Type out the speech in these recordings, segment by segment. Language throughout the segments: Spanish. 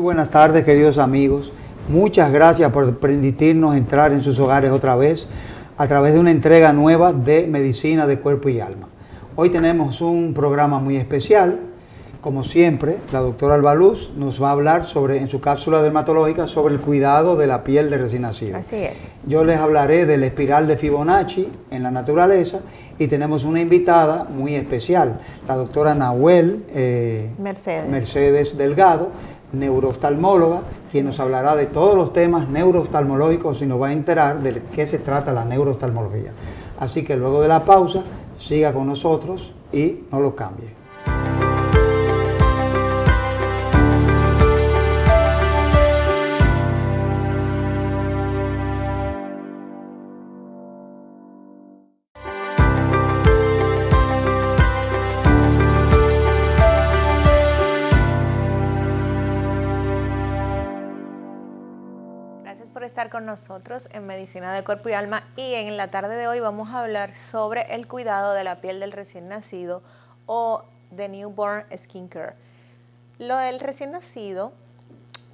buenas tardes, queridos amigos. Muchas gracias por permitirnos entrar en sus hogares otra vez a través de una entrega nueva de Medicina de Cuerpo y Alma. Hoy tenemos un programa muy especial. Como siempre, la doctora Alba Luz nos va a hablar en su cápsula dermatológica sobre el cuidado de la piel de recién nacido. Así es. Yo les hablaré de la espiral de Fibonacci en la naturaleza y tenemos una invitada muy especial, la doctora Nahuel Mercedes Delgado, neurooftalmóloga, quien nos hablará de todos los temas neurooftalmológicos y nos va a enterar de qué se trata la neurooftalmología. Así que luego de la pausa, siga con nosotros y no lo cambie. Gracias por estar con nosotros en Medicina de Cuerpo y Alma, y en la tarde de hoy vamos a hablar sobre el cuidado de la piel del recién nacido o de newborn skincare. Lo del recién nacido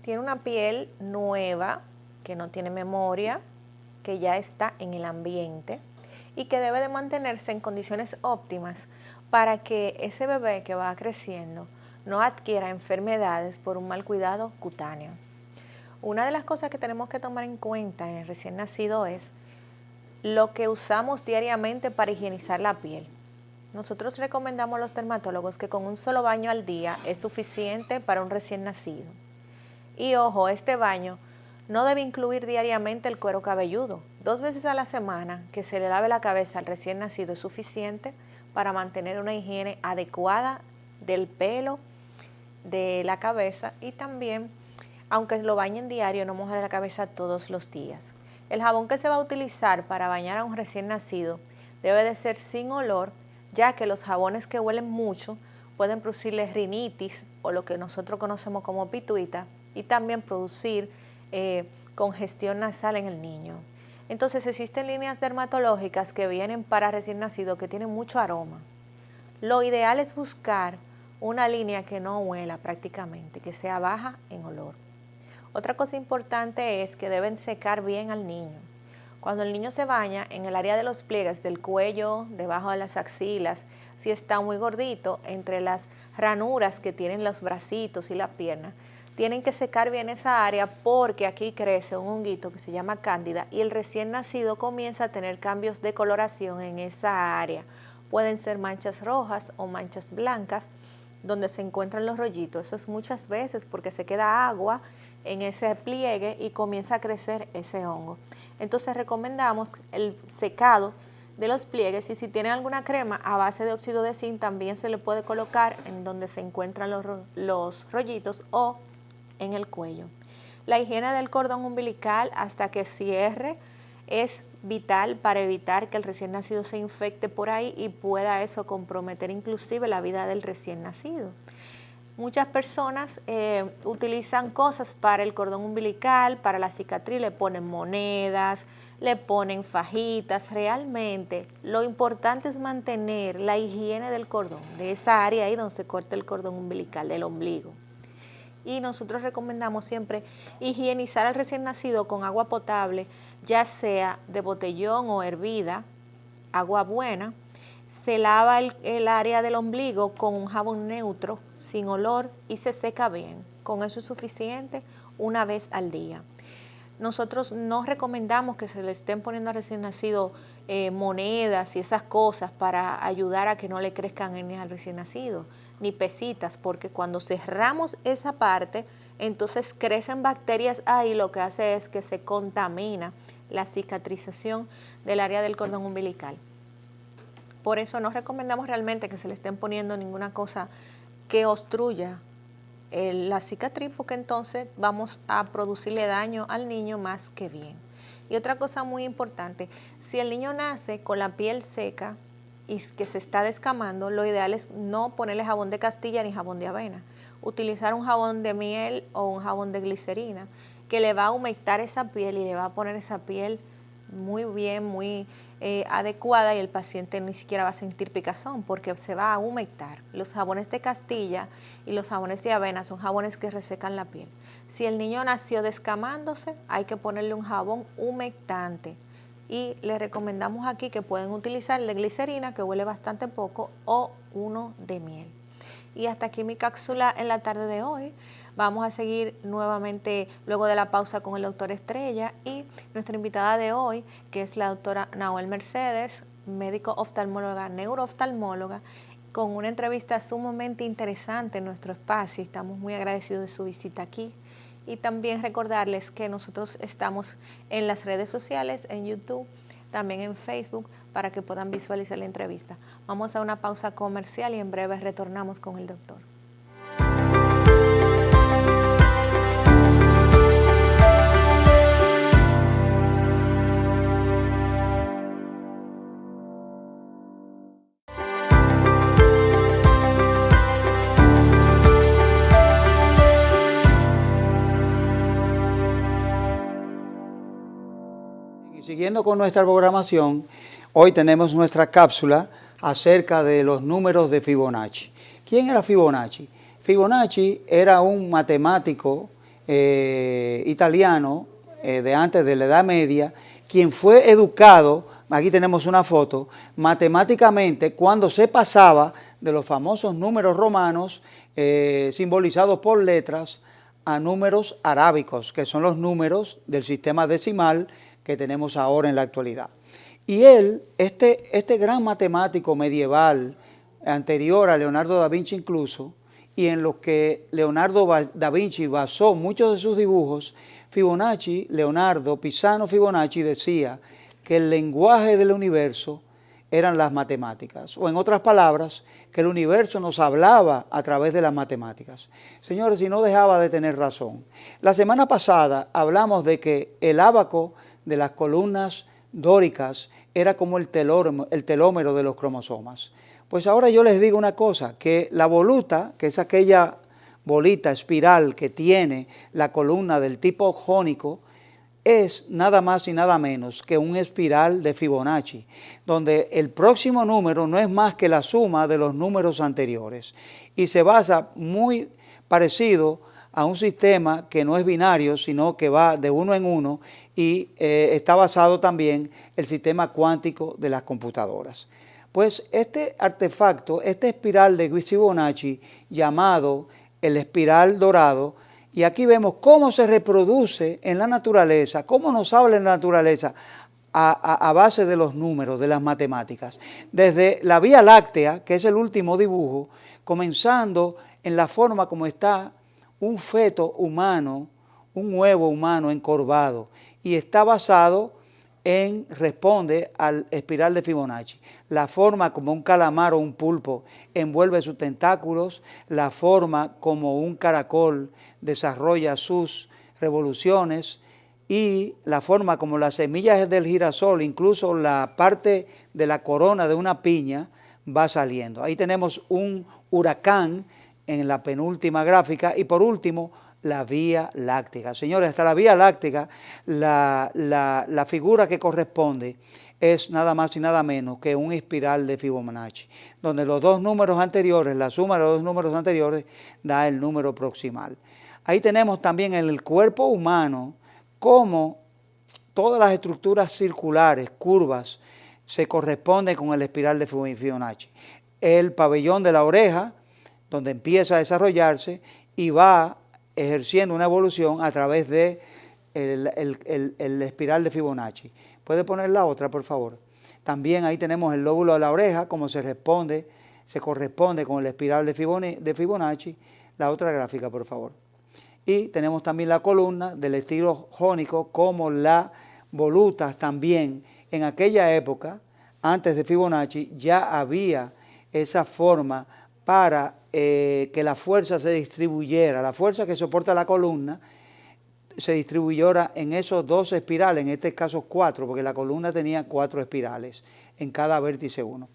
tiene una piel nueva, que no tiene memoria, que ya está en el ambiente y que debe de mantenerse en condiciones óptimas para que ese bebé que va creciendo no adquiera enfermedades por un mal cuidado cutáneo. Una de las cosas que tenemos que tomar en cuenta en el recién nacido es lo que usamos diariamente para higienizar la piel. Nosotros recomendamos a los dermatólogos que con un solo baño al día es suficiente para un recién nacido. Y ojo, este baño no debe incluir diariamente el cuero cabelludo. 2 veces a la semana que se le lave la cabeza al recién nacido es suficiente para mantener una higiene adecuada del pelo, de la cabeza, y también, aunque lo bañen diario, no mojar la cabeza todos los días. El jabón que se va a utilizar para bañar a un recién nacido debe de ser sin olor, ya que los jabones que huelen mucho pueden producirle rinitis o lo que nosotros conocemos como pituita, y también producir congestión nasal en el niño. Entonces existen líneas dermatológicas que vienen para recién nacido que tienen mucho aroma. Lo ideal es buscar una línea que no huela prácticamente, que sea baja en olor. Otra cosa importante es que deben secar bien al niño. Cuando el niño se baña, en el área de los pliegues del cuello, debajo de las axilas, si está muy gordito, entre las ranuras que tienen los bracitos y la pierna, tienen que secar bien esa área, porque aquí crece un honguito que se llama cándida y el recién nacido comienza a tener cambios de coloración en esa área. Pueden ser manchas rojas o manchas blancas donde se encuentran los rollitos. Eso es muchas veces porque se queda agua en ese pliegue y comienza a crecer ese hongo. Entonces recomendamos el secado de los pliegues, y si tienen alguna crema a base de óxido de zinc también se le puede colocar en donde se encuentran los rollitos o en el cuello. La higiene del cordón umbilical hasta que cierre es vital para evitar que el recién nacido se infecte por ahí y pueda eso comprometer inclusive la vida del recién nacido. Muchas personas utilizan cosas para el cordón umbilical, para la cicatriz, le ponen monedas, le ponen fajitas. Realmente lo importante es mantener la higiene del cordón, de esa área ahí donde se corta el cordón umbilical, del ombligo. Y nosotros recomendamos siempre higienizar al recién nacido con agua potable, ya sea de botellón o hervida, agua buena. Se lava el área del ombligo con un jabón neutro, sin olor, y se seca bien. Con eso es suficiente una vez al día. Nosotros no recomendamos que se le estén poniendo al recién nacido monedas y esas cosas para ayudar a que no le crezcan hernias al recién nacido, ni pesitas, porque cuando cerramos esa parte, entonces crecen bacterias ahí, lo que hace es que se contamina la cicatrización del área del cordón umbilical. Por eso no recomendamos realmente que se le estén poniendo ninguna cosa que obstruya la cicatriz, porque entonces vamos a producirle daño al niño más que bien. Y otra cosa muy importante, si el niño nace con la piel seca y que se está descamando, lo ideal es no ponerle jabón de Castilla ni jabón de avena. Utilizar un jabón de miel o un jabón de glicerina que le va a humectar esa piel y le va a poner esa piel muy bien, muy adecuada, y el paciente ni siquiera va a sentir picazón porque se va a humectar. Los jabones de Castilla y los jabones de avena son jabones que resecan la piel. Si el niño nació descamándose, hay que ponerle un jabón humectante. Y les recomendamos aquí que pueden utilizar la glicerina, que huele bastante poco, o uno de miel. Y hasta aquí mi cápsula en la tarde de hoy. Vamos a seguir nuevamente luego de la pausa con el doctor Estrella y nuestra invitada de hoy, que es la doctora Nahuel Mercedes, médico oftalmóloga, neurooftalmóloga, con una entrevista sumamente interesante en nuestro espacio. Estamos muy agradecidos de su visita aquí. Y también recordarles que nosotros estamos en las redes sociales, en YouTube, también en Facebook, para que puedan visualizar la entrevista. Vamos a una pausa comercial y en breve retornamos con el doctor. Siguiendo con nuestra programación, hoy tenemos nuestra cápsula acerca de los números de Fibonacci. ¿Quién era Fibonacci? Fibonacci era un matemático italiano de antes de la Edad Media, quien fue educado, aquí tenemos una foto, matemáticamente cuando se pasaba de los famosos números romanos simbolizados por letras a números arábicos, que son los números del sistema decimal que tenemos ahora en la actualidad. Y él, este gran matemático medieval, anterior a Leonardo da Vinci incluso, y en los que Leonardo da Vinci basó muchos de sus dibujos, Fibonacci, Leonardo Pisano Fibonacci decía que el lenguaje del universo eran las matemáticas, o en otras palabras, que el universo nos hablaba a través de las matemáticas. Señores, y no dejaba de tener razón. La semana pasada hablamos de que el ábaco de las columnas dóricas era como el telómero de los cromosomas. Pues ahora yo les digo una cosa, que la voluta, que es aquella bolita espiral que tiene la columna del tipo jónico, es nada más y nada menos que un espiral de Fibonacci, donde el próximo número no es más que la suma de los números anteriores y se basa muy parecido a un sistema que no es binario, sino que va de uno en uno y está basado también el sistema cuántico de las computadoras. Pues este artefacto, este espiral de Fibonacci llamado el espiral dorado, y aquí vemos cómo se reproduce en la naturaleza, cómo nos habla en la naturaleza a base de los números, de las matemáticas. Desde la Vía Láctea, que es el último dibujo, comenzando en la forma como está un feto humano, un huevo humano encorvado, y está basado responde al espiral de Fibonacci. La forma como un calamar o un pulpo envuelve sus tentáculos, la forma como un caracol desarrolla sus revoluciones y la forma como las semillas del girasol, incluso la parte de la corona de una piña, va saliendo. Ahí tenemos un huracán en la penúltima gráfica y por último la Vía Láctea. Señores, hasta la Vía Láctea, la figura que corresponde es nada más y nada menos que un espiral de Fibonacci, donde los dos números anteriores, la suma de los dos números anteriores, da el número proximal. Ahí tenemos también en el cuerpo humano cómo todas las estructuras circulares, curvas, se corresponden con el espiral de Fibonacci. El pabellón de la oreja, donde empieza a desarrollarse y va ejerciendo una evolución a través de el espiral de Fibonacci. ¿Puede poner la otra, por favor? También ahí tenemos el lóbulo de la oreja, como se corresponde con el espiral de Fibonacci. La otra gráfica, por favor. Y tenemos también la columna del estilo jónico, como las volutas también. En aquella época, antes de Fibonacci, ya había esa forma para que la fuerza se distribuyera, la fuerza que soporta la columna se distribuyera en esos dos espirales, en este caso 4, porque la columna tenía 4 espirales, en cada vértice uno.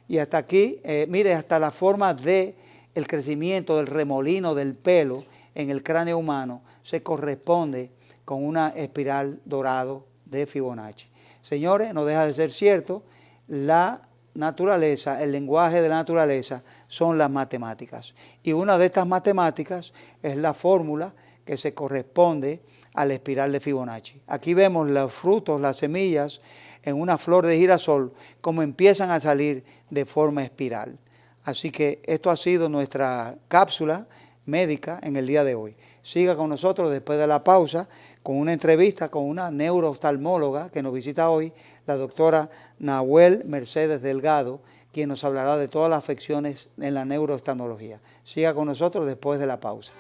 Y hasta aquí, mire, hasta la forma de el crecimiento del remolino del pelo en el cráneo humano se corresponde con una espiral dorado de Fibonacci. Señores, no deja de ser cierto, la naturaleza, el lenguaje de la naturaleza son las matemáticas. Y una de estas matemáticas es la fórmula que se corresponde a la espiral de Fibonacci. Aquí vemos los frutos, las semillas en una flor de girasol, como empiezan a salir de forma espiral. Así que esto ha sido nuestra cápsula médica en el día de hoy. Siga con nosotros después de la pausa con una entrevista con una neurooftalmóloga que nos visita hoy, la doctora Nahuel Mercedes Delgado, quien nos hablará de todas las afecciones en la neurooftalmología. Siga con nosotros después de la pausa.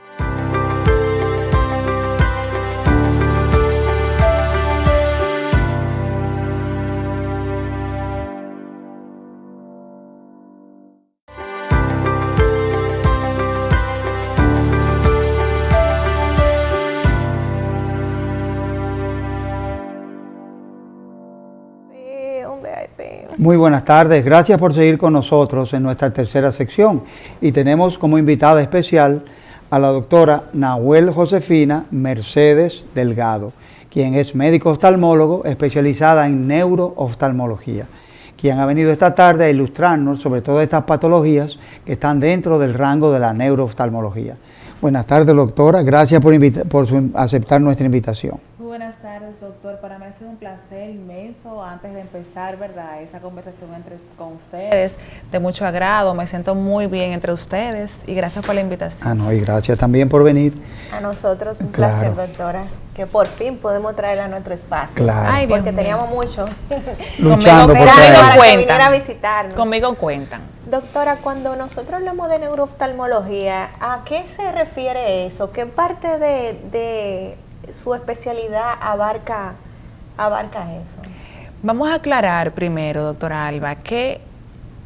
Muy buenas tardes, gracias por seguir con nosotros en nuestra tercera sección y tenemos como invitada especial a la doctora Nahuel Josefina Mercedes Delgado, quien es médico oftalmólogo especializada en neurooftalmología, quien ha venido esta tarde a ilustrarnos sobre todas estas patologías que están dentro del rango de la neurooftalmología. Buenas tardes, doctora, gracias por aceptar nuestra invitación. Buenas tardes, doctor. Para mí ha sido un placer inmenso antes de empezar, ¿verdad?, esa conversación con ustedes, de mucho agrado. Me siento muy bien entre ustedes y gracias por la invitación. Y gracias también por venir. A nosotros un placer, doctora, que por fin podemos traerla a nuestro espacio. Claro. Ay, porque teníamos mucho luchando conmigo cuentan. A visitarnos. Conmigo cuentan. Doctora, cuando nosotros hablamos de neurooftalmología, ¿a qué se refiere eso? ¿Qué parte de su especialidad abarca eso? Vamos a aclarar primero, doctora Alba, que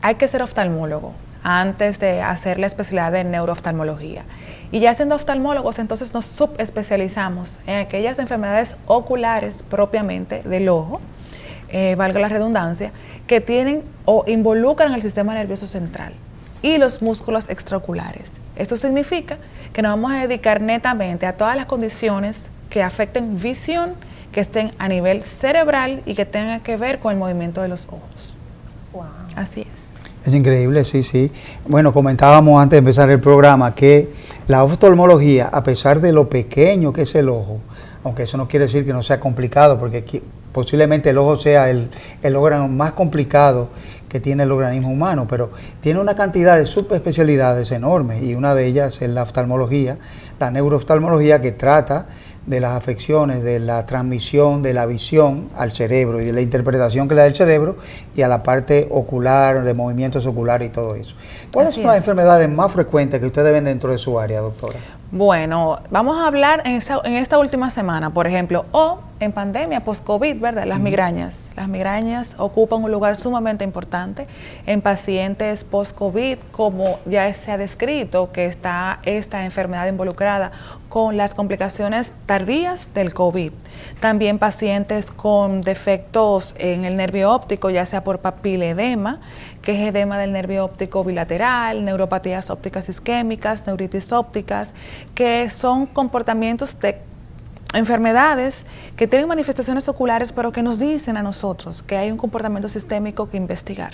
hay que ser oftalmólogo antes de hacer la especialidad de neurooftalmología. Y ya siendo oftalmólogos, entonces nos subespecializamos en aquellas enfermedades oculares propiamente del ojo, valga la redundancia, que tienen o involucran el sistema nervioso central y los músculos extraoculares. Esto significa que nos vamos a dedicar netamente a todas las condiciones que afecten visión, que estén a nivel cerebral y que tengan que ver con el movimiento de los ojos. Wow. Así es. Es increíble, sí, sí. Bueno, comentábamos antes de empezar el programa que la oftalmología, a pesar de lo pequeño que es el ojo, aunque eso no quiere decir que no sea complicado, porque posiblemente el ojo sea el órgano más complicado que tiene el organismo humano, pero tiene una cantidad de subespecialidades enormes y una de ellas es la oftalmología, la neurooftalmología, que trata de las afecciones, de la transmisión de la visión al cerebro y de la interpretación que le da el cerebro y a la parte ocular, de movimientos oculares y todo eso. ¿Cuáles son las enfermedades más frecuentes que ustedes ven dentro de su área, doctora? Bueno, vamos a hablar en esta última semana, por ejemplo, o en pandemia, post-COVID, ¿verdad? Las migrañas. Las migrañas ocupan un lugar sumamente importante en pacientes post-COVID, como ya se ha descrito que está esta enfermedad involucrada con las complicaciones tardías del COVID. También pacientes con defectos en el nervio óptico, ya sea por papiledema, que es edema del nervio óptico bilateral, neuropatías ópticas isquémicas, neuritis ópticas, que son comportamientos de enfermedades que tienen manifestaciones oculares, pero que nos dicen a nosotros que hay un comportamiento sistémico que investigar.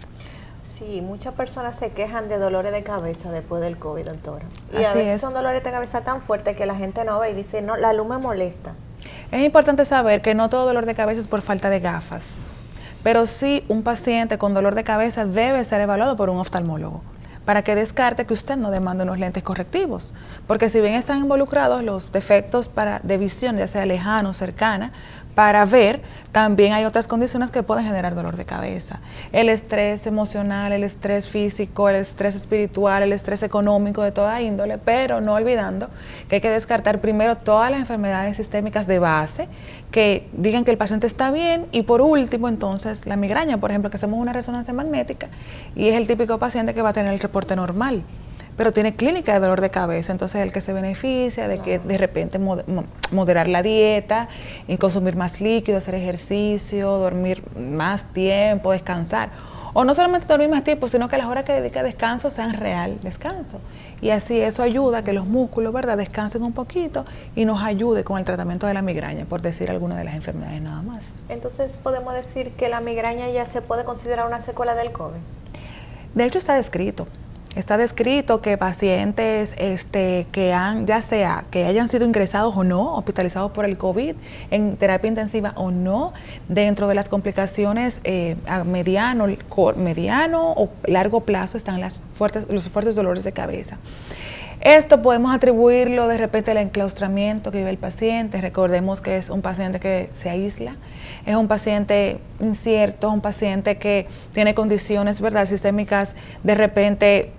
Sí, muchas personas se quejan de dolores de cabeza después del COVID, doctora. Y Así a veces es. son dolores de cabeza tan fuertes que la gente no ve y dice, no, la luz me molesta. Es importante saber que no todo dolor de cabeza es por falta de gafas, pero sí un paciente con dolor de cabeza debe ser evaluado por un oftalmólogo para que descarte que usted no demande unos lentes correctivos, porque si bien están involucrados los defectos de visión, ya sea lejana o cercana, para ver, también hay otras condiciones que pueden generar dolor de cabeza. El estrés emocional, el estrés físico, el estrés espiritual, el estrés económico de toda índole, pero no olvidando que hay que descartar primero todas las enfermedades sistémicas de base que digan que el paciente está bien, y por último entonces la migraña, por ejemplo, que hacemos una resonancia magnética y es el típico paciente que va a tener el reporte normal, pero tiene clínica de dolor de cabeza, entonces el que se beneficia de que de repente moderar la dieta, y consumir más líquido, hacer ejercicio, dormir más tiempo, descansar, o no solamente dormir más tiempo, sino que las horas que dedica a descanso sean real descanso, y así eso ayuda a que los músculos, ¿verdad?, descansen un poquito y nos ayude con el tratamiento de la migraña, por decir alguna de las enfermedades nada más. Entonces, ¿podemos decir que la migraña ya se puede considerar una secuela del COVID? De hecho está descrito. Está descrito que pacientes que hayan sido ingresados o no, hospitalizados por el COVID, en terapia intensiva o no, dentro de las complicaciones a mediano o largo plazo están los fuertes dolores de cabeza. Esto podemos atribuirlo de repente al enclaustramiento que vive el paciente. Recordemos que es un paciente que se aísla, es un paciente incierto, es un paciente que tiene condiciones, ¿verdad?, sistémicas de repente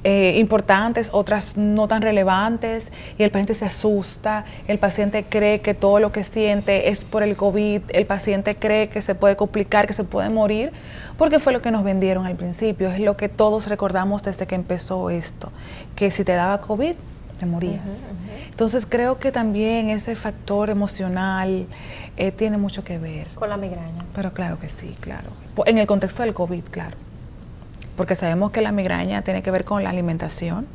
importantes, otras no tan relevantes, y el paciente se asusta, el paciente cree que todo lo que siente es por el COVID, el paciente cree que se puede complicar, que se puede morir, porque fue lo que nos vendieron al principio, es lo que todos recordamos desde que empezó esto, que si te daba COVID, te morías. Entonces creo que también ese factor emocional tiene mucho que ver. Con la migraña. Pero claro que sí, claro. En el contexto del COVID, claro. Porque sabemos que la migraña tiene que ver con la alimentación.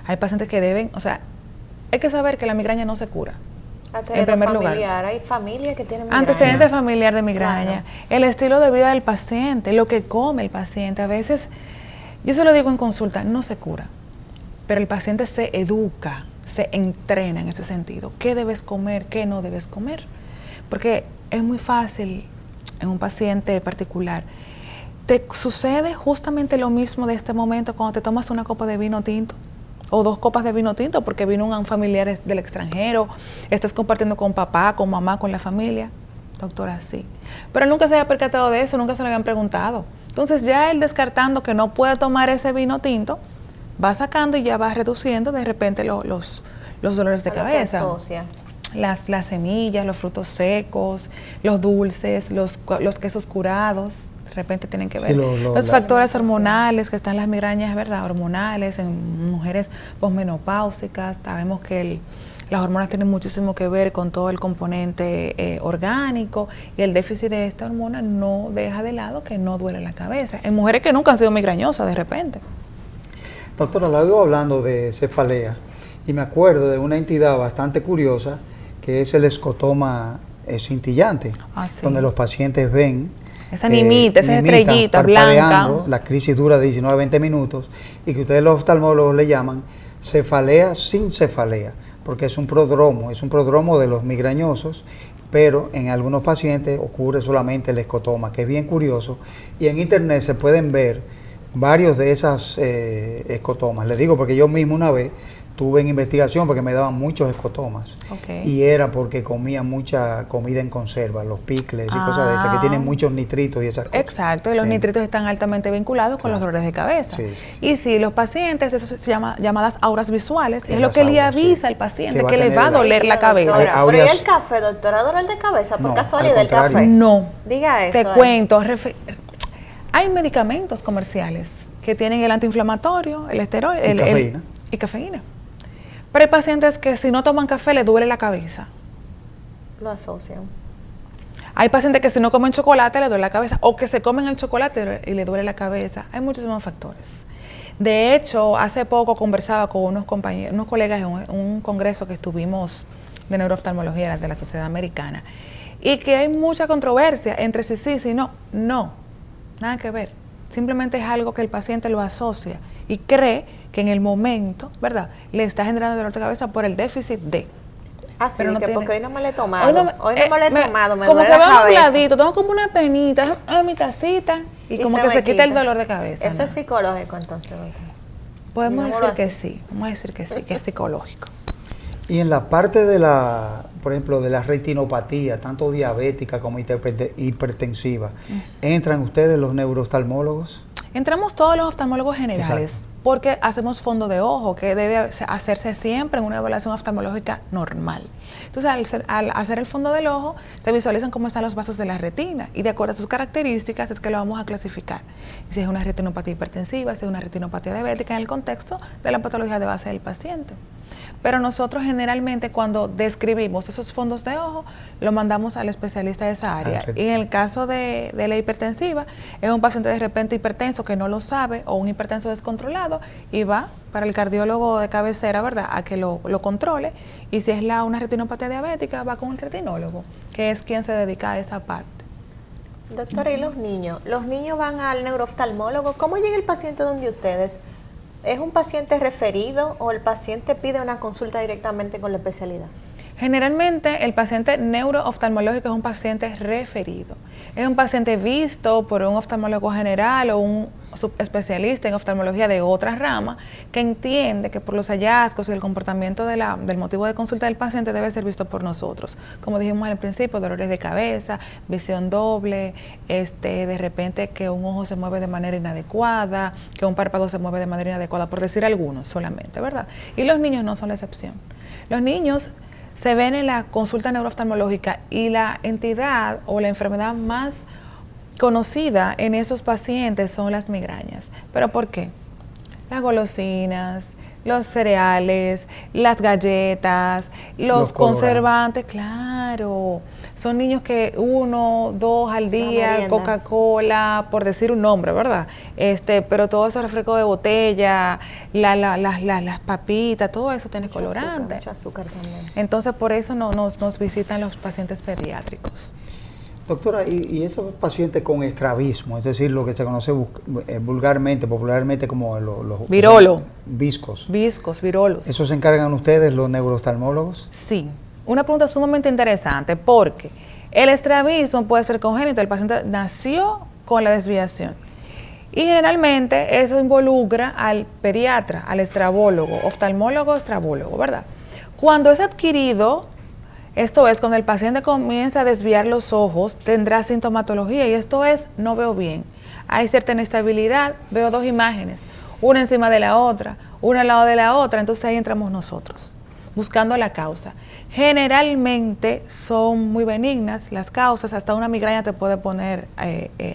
Hay pacientes que deben, o sea, hay que saber que la migraña no se cura. En primer lugar, hay familias que tienen migraña. Antecedente familiar de migraña, claro. El estilo de vida del paciente, lo que come el paciente. A veces, yo se lo digo en consulta, no se cura, pero el paciente se educa, se entrena en ese sentido. ¿Qué debes comer? ¿Qué no debes comer? Porque es muy fácil en un paciente particular. ¿Te sucede justamente lo mismo de este momento cuando te tomas una copa de vino tinto o 2 copas de vino tinto porque vino un familiar del extranjero, estás compartiendo con papá, con mamá, con la familia? Doctora, sí. Pero él nunca se había percatado de eso, nunca se lo habían preguntado. Entonces ya él, descartando que no puede tomar ese vino tinto, va sacando y ya va reduciendo de repente los dolores de cabeza. Las semillas, los frutos secos, los dulces, los quesos curados, de repente tienen que ver. Sí, los factores hormonales que están en las migrañas, ¿verdad? Hormonales en mujeres posmenopáusicas. Sabemos que las hormonas tienen muchísimo que ver con todo el componente orgánico, y el déficit de esta hormona no deja de lado que no duele la cabeza. En mujeres que nunca han sido migrañosas de repente. Doctora, la oigo hablando de cefalea y me acuerdo de una entidad bastante curiosa que es el escotoma cintillante, sí, donde los pacientes ven esa nimita, esa estrellita blanca, la crisis dura de 19 a 20 minutos, y que ustedes los oftalmólogos le llaman cefalea sin cefalea, porque es un prodromo de los migrañosos, pero en algunos pacientes ocurre solamente el escotoma, que es bien curioso, y en internet se pueden ver varios de esas escotomas. Les digo porque yo mismo una vez tuve en investigación porque me daban muchos escotomas, y era porque comía mucha comida en conserva, los picles y cosas de esas que tienen muchos nitritos y esas cosas. Exacto, y los nitritos están altamente vinculados con los dolores de cabeza. Sí. Y si los pacientes, eso se llama llamadas auras visuales, es lo que le avisa al paciente que le va a doler la cabeza. Pero ¿y el café, doctora, dolor de cabeza por casualidad del café? No. Diga eso. Te cuento, hay medicamentos comerciales que tienen el antiinflamatorio, el esteroide y cafeína. Pero hay pacientes que si no toman café les duele la cabeza. Lo asocian. Hay pacientes que si no comen chocolate les duele la cabeza, o que se comen el chocolate y les duele la cabeza. Hay muchísimos factores. De hecho, hace poco conversaba con unos colegas en un congreso que estuvimos de neurooftalmología de la Sociedad Americana, y que hay mucha controversia entre si no. No, nada que ver. Simplemente es algo que el paciente lo asocia y cree que en el momento, ¿verdad?, le está generando dolor de cabeza por el déficit de. Sí, pero no que porque hoy no me lo he tomado. Hoy no me lo he tomado, me como duele la cabeza. Como que va a un ladito, tengo como una penita, mi tacita, y como que se quita el dolor de cabeza. Eso es psicológico, entonces. Podemos decir que sí, que es psicológico. Y en la parte de por ejemplo, de la retinopatía, tanto diabética como hipertensiva, ¿entran ustedes los neurooftalmólogos? Entramos todos los oftalmólogos generales. Exacto. Porque hacemos fondo de ojo, que debe hacerse siempre en una evaluación oftalmológica normal. Entonces, al hacer el fondo del ojo, se visualizan cómo están los vasos de la retina, y de acuerdo a sus características es que lo vamos a clasificar. Y si es una retinopatía hipertensiva, si es una retinopatía diabética, en el contexto de la patología de base del paciente. Pero nosotros generalmente cuando describimos esos fondos de ojo, lo mandamos al especialista de esa área. Y en el caso de la hipertensiva, es un paciente de repente hipertenso que no lo sabe, o un hipertenso descontrolado, y va para el cardiólogo de cabecera, ¿verdad?, a que lo controle. Y si es una retinopatía diabética, va con el retinólogo, que es quien se dedica a esa parte. Doctora, ¿y los niños? ¿Los niños van al neurooftalmólogo? ¿Cómo llega el paciente donde ustedes ¿Es un paciente referido o el paciente pide una consulta directamente con la especialidad? Generalmente el paciente neurooftalmológico es un paciente referido. Es un paciente visto por un oftalmólogo general o un subespecialista en oftalmología de otra rama que entiende que por los hallazgos y el comportamiento del motivo de consulta del paciente debe ser visto por nosotros. Como dijimos al principio, dolores de cabeza, visión doble, de repente que un ojo se mueve de manera inadecuada, que un párpado se mueve de manera inadecuada, por decir algunos solamente, ¿verdad? Y los niños no son la excepción. Los niños se ven en la consulta neurooftalmológica y la entidad o la enfermedad más conocida en esos pacientes son las migrañas. ¿Pero por qué? Las golosinas, los cereales, las galletas, los conservantes, claro. Son niños que 1, 2 al día, Coca-Cola, por decir un nombre, ¿verdad? Pero todo eso, refresco de botella, las papitas, todo eso tiene colorante. Mucho azúcar también. Entonces, por eso nos visitan los pacientes pediátricos. Doctora, y esos pacientes con estrabismo, es decir, lo que se conoce popularmente como los virolo. Viscos, virolos. ¿Eso se encargan ustedes, los neurooftalmólogos? Sí. Una pregunta sumamente interesante porque el estrabismo puede ser congénito, el paciente nació con la desviación y generalmente eso involucra al pediatra, al estrabólogo, oftalmólogo, estrabólogo, ¿verdad? Cuando es adquirido, esto es cuando el paciente comienza a desviar los ojos, tendrá sintomatología y esto es, no veo bien, hay cierta inestabilidad, veo 2 imágenes, una encima de la otra, una al lado de la otra, entonces ahí entramos nosotros, buscando la causa. Generalmente son muy benignas las causas, hasta una migraña te puede poner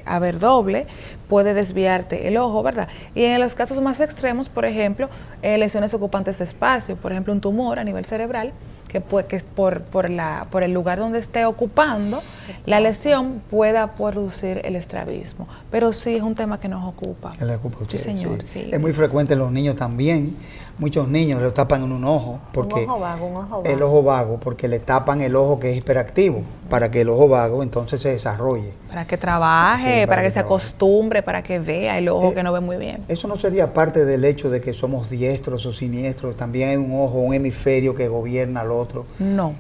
a ver doble, puede desviarte el ojo, ¿verdad? Y en los casos más extremos, por ejemplo, lesiones ocupantes de espacio, por ejemplo, un tumor a nivel cerebral, que es por el lugar donde esté ocupando, la lesión pueda producir el estrabismo. Pero sí es un tema que nos ocupa. Que le ocupa a usted, sí, señor, sí. Es muy frecuente en los niños también. Muchos niños lo tapan en un ojo. Porque un ojo vago. El ojo vago, porque le tapan el ojo que es hiperactivo, para que el ojo vago entonces se desarrolle. Para que trabaje, para que se acostumbre, para que vea el ojo que no ve muy bien. Eso no sería parte del hecho de que somos diestros o siniestros. También hay un ojo, un hemisferio que gobierna al otro. No.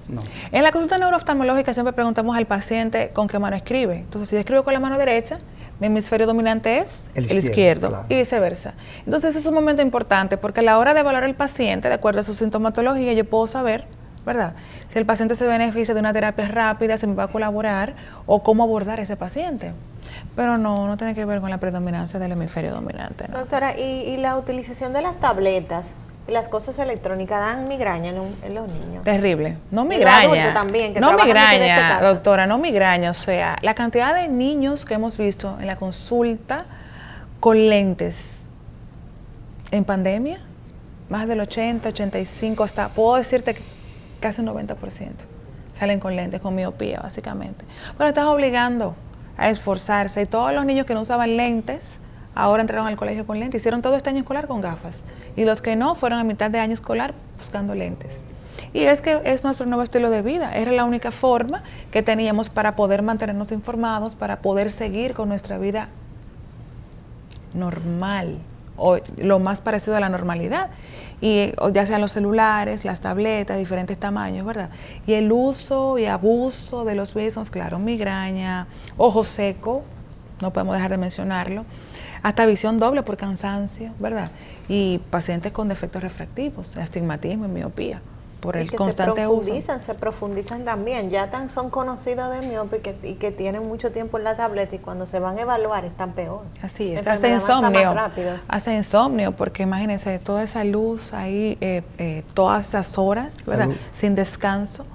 En la consulta neurooftalmológica siempre preguntamos al paciente con qué mano escribe. Entonces, si escribo con la mano derecha, mi hemisferio dominante es el izquierdo, claro. Y viceversa. Entonces, eso es un momento importante porque a la hora de evaluar al paciente, de acuerdo a su sintomatología, yo puedo saber, ¿verdad?, si el paciente se beneficia de una terapia rápida, si me va a colaborar o cómo abordar a ese paciente. Pero no tiene que ver con la predominancia del hemisferio dominante, ¿no? Doctora, ¿y la utilización de las tabletas y las cosas electrónicas dan migraña en los niños? Terrible. No migraña. También, que no migraña, en este caso. Doctora, no migraña. O sea, la cantidad de niños que hemos visto en la consulta con lentes en pandemia, más del 80, 85, hasta puedo decirte que casi un 90% salen con lentes, con miopía, básicamente. Bueno, estás obligando a esforzarse y todos los niños que no usaban lentes ahora entraron al colegio con lentes, hicieron todo este año escolar con gafas. Y los que no, fueron a mitad de año escolar buscando lentes. Y es que es nuestro nuevo estilo de vida. Era la única forma que teníamos para poder mantenernos informados, para poder seguir con nuestra vida normal, o lo más parecido a la normalidad. Y ya sean los celulares, las tabletas, diferentes tamaños, ¿verdad? Y el uso y abuso de los mismos, claro, migraña, ojo seco, no podemos dejar de mencionarlo, hasta visión doble por cansancio, ¿verdad? Y pacientes con defectos refractivos, astigmatismo y miopía, por el constante uso. Se profundizan también, ya son conocidos de miope y que tienen mucho tiempo en la tableta y cuando se van a evaluar están peor. Así es, hasta insomnio, porque imagínense, toda esa luz ahí, todas esas horas, ¿verdad? Sin descanso.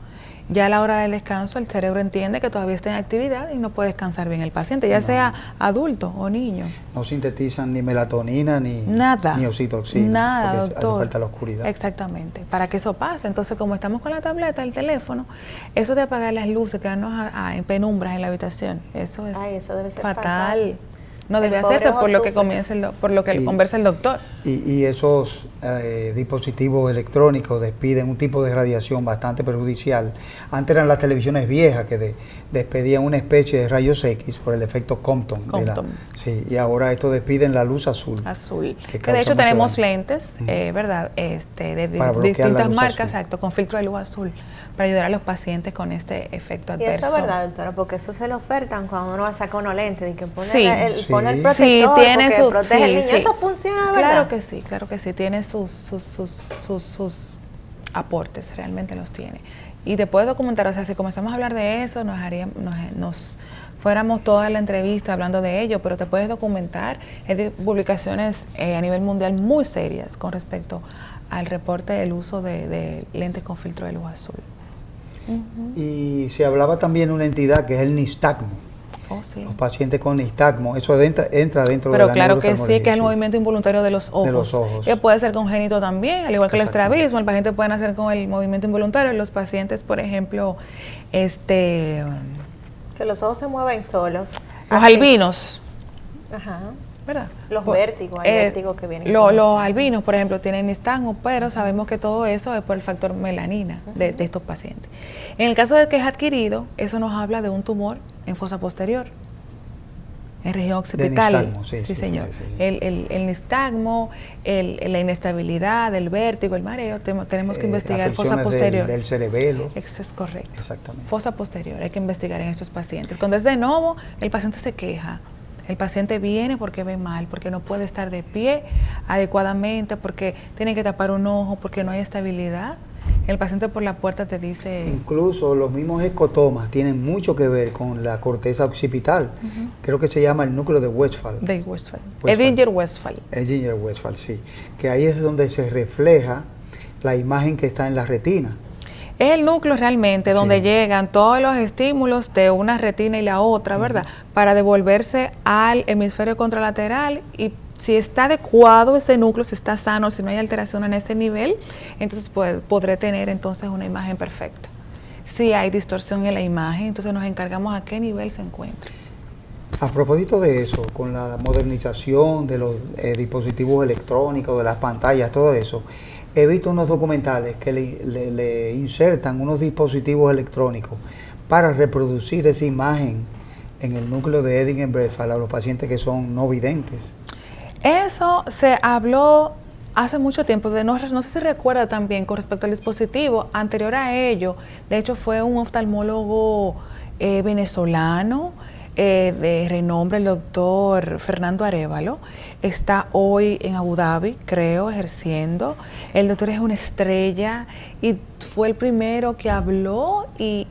Ya a la hora del descanso el cerebro entiende que todavía está en actividad y no puede descansar bien el paciente, ya sea adulto o niño. No sintetizan ni melatonina ni oxitocina. Nada, porque hace falta la oscuridad. Exactamente, para que eso pase. Entonces, como estamos con la tableta, el teléfono, eso de apagar las luces, quedarnos en penumbras en la habitación, eso es eso debe ser fatal. no debe hacerse por lo que conversa el doctor. Y esos dispositivos electrónicos despiden un tipo de radiación bastante perjudicial. Antes eran las televisiones viejas que despedían una especie de rayos X por el efecto Compton. Sí, y ahora esto despiden la luz azul. Que de hecho tenemos lentes, ¿verdad? De distintas marcas, exacto, con filtro de luz azul, para ayudar a los pacientes con este efecto adverso. Y eso es verdad, doctora, porque eso se lo ofertan cuando uno va a sacar unos lentes, de que pone, pone el protector, tiene porque protege al niño. ¿Eso funciona de verdad? Claro que sí, tiene sus aportes, realmente los tiene. Y te puedes documentar, o sea, si comenzamos a hablar de eso, nos fuéramos toda la entrevista hablando de ello, pero te puedes documentar. Hay publicaciones a nivel mundial muy serias con respecto al reporte del uso de lentes con filtro de luz azul. Y se hablaba también de una entidad que es el nistagmo. Sí. Los pacientes con nistagmo, eso entra dentro de la Pero claro que sí, que es el movimiento involuntario de los ojos. De los ojos. Que puede ser congénito también, al igual que el estrabismo, el paciente puede nacer con el movimiento involuntario. Los pacientes, por ejemplo, que los ojos se mueven solos. Los albinos. Ajá. ¿Verdad? Los vértigos, hay vértigos que vienen. Los albinos, por ejemplo, tienen nistagmo, pero sabemos que todo eso es por el factor melanina de estos pacientes. En el caso de que es adquirido, eso nos habla de un tumor en fosa posterior, en región occipital. Sí, señor. El nistagmo, la inestabilidad, el vértigo, el mareo, tenemos que investigar fosa posterior. Del cerebelo. Eso es correcto. Exactamente. Fosa posterior, hay que investigar en estos pacientes. Cuando es de nuevo, el paciente se queja. El paciente viene porque ve mal, porque no puede estar de pie adecuadamente, porque tiene que tapar un ojo, porque no hay estabilidad. El paciente por la puerta te dice... Incluso los mismos escotomas tienen mucho que ver con la corteza occipital. Creo que se llama el núcleo de Westphal. Edinger-Westphal. Edinger-Westphal, sí. Que ahí es donde se refleja la imagen que está en la retina. Es el núcleo realmente donde llegan todos los estímulos de una retina y la otra, ¿verdad? Para devolverse al hemisferio contralateral, y si está adecuado ese núcleo, si está sano, si no hay alteración en ese nivel, entonces podré tener entonces una imagen perfecta. Si hay distorsión en la imagen, entonces nos encargamos a qué nivel se encuentra. A propósito de eso, con la modernización de los dispositivos electrónicos, de las pantallas, todo eso, he visto unos documentales que le insertan unos dispositivos electrónicos para reproducir esa imagen en el núcleo de Edinger-Westphal a los pacientes que son no videntes. Eso se habló hace mucho tiempo, no sé si recuerda también con respecto al dispositivo. Anterior a ello, de hecho fue un oftalmólogo venezolano de renombre, el doctor Fernando Arévalo. Está hoy en Abu Dhabi, creo, ejerciendo. El doctor es una estrella y fue el primero que habló y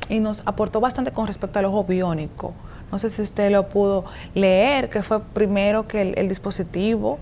nos aportó bastante con respecto al ojo biónico. No sé si usted lo pudo leer, que fue primero que el dispositivo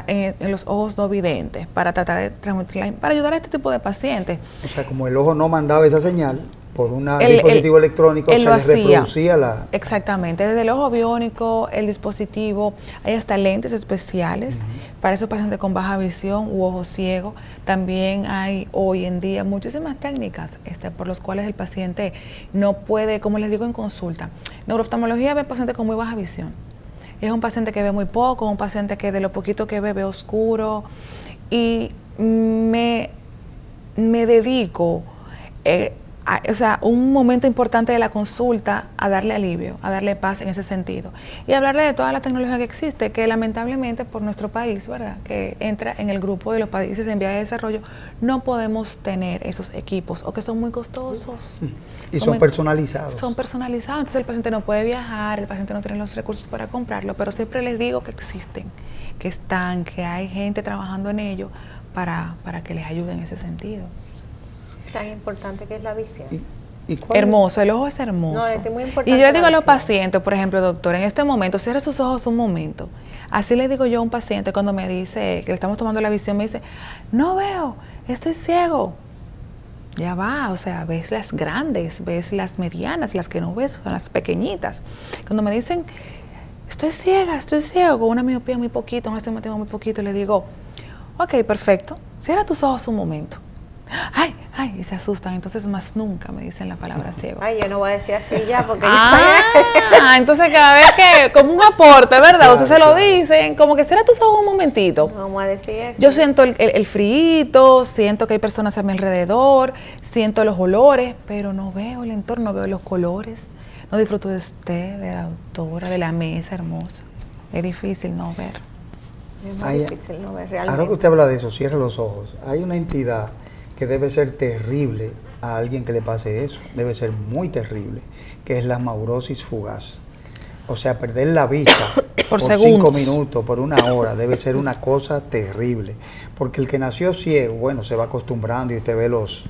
en los ojos no videntes, para tratar de transmitir para ayudar a este tipo de pacientes. O sea, como el ojo no mandaba esa señal, por un dispositivo electrónico se les reproducía la... Exactamente, desde el ojo biónico, el dispositivo, hay hasta lentes especiales para esos pacientes con baja visión u ojo ciego. También hay hoy en día muchísimas técnicas por las cuales el paciente no puede, como les digo en consulta, neurooftalmología ve pacientes con muy baja visión. Es un paciente que ve muy poco, un paciente que de lo poquito que ve oscuro, y me dedico un momento importante de la consulta a darle alivio, a darle paz en ese sentido, y hablarle de toda la tecnología que existe, que lamentablemente por nuestro país, ¿verdad?, que entra en el grupo de los países en vía de desarrollo, no podemos tener esos equipos, o que son muy costosos. Y son personalizados. Son personalizados, entonces el paciente no puede viajar, el paciente no tiene los recursos para comprarlo, pero siempre les digo que existen, que hay gente trabajando en ello para que les ayude en ese sentido. Tan importante que es la visión. Hermoso, el ojo es hermoso. No, es muy importante. Y yo le digo a los pacientes, por ejemplo, doctor, en este momento, cierre sus ojos un momento. Así le digo yo a un paciente cuando me dice que le estamos tomando la visión, me dice, no veo, estoy ciego. Ya va, o sea, ves las grandes, ves las medianas, las que no ves son las pequeñitas. Cuando me dicen, estoy ciego, con una miopía muy poquito, un astigmatismo muy poquito, le digo, ok, perfecto, cierra tus ojos un momento. Ay, ay, y se asustan, entonces más nunca me dicen la palabra ciego. Ay, yo no voy a decir así ya, porque yo soy... entonces cada vez que, como un aporte, ¿verdad? Claro, ustedes se lo dicen, como que cierra tus ojos un momentito. No vamos a decir eso. Yo siento el frío, siento que hay personas a mi alrededor, siento los olores, pero no veo el entorno, no veo los colores. No disfruto de usted, de la doctora, de la mesa hermosa. Es difícil no ver. Es muy difícil no ver realmente. Ahora que usted habla de eso, cierre los ojos. Hay una entidad que debe ser terrible a alguien que le pase eso. Debe ser muy terrible, que es la maurosis fugaz. O sea, perder la vista por 5 minutos, por 1 hora, debe ser una cosa terrible. Porque el que nació ciego, bueno, se va acostumbrando y usted ve los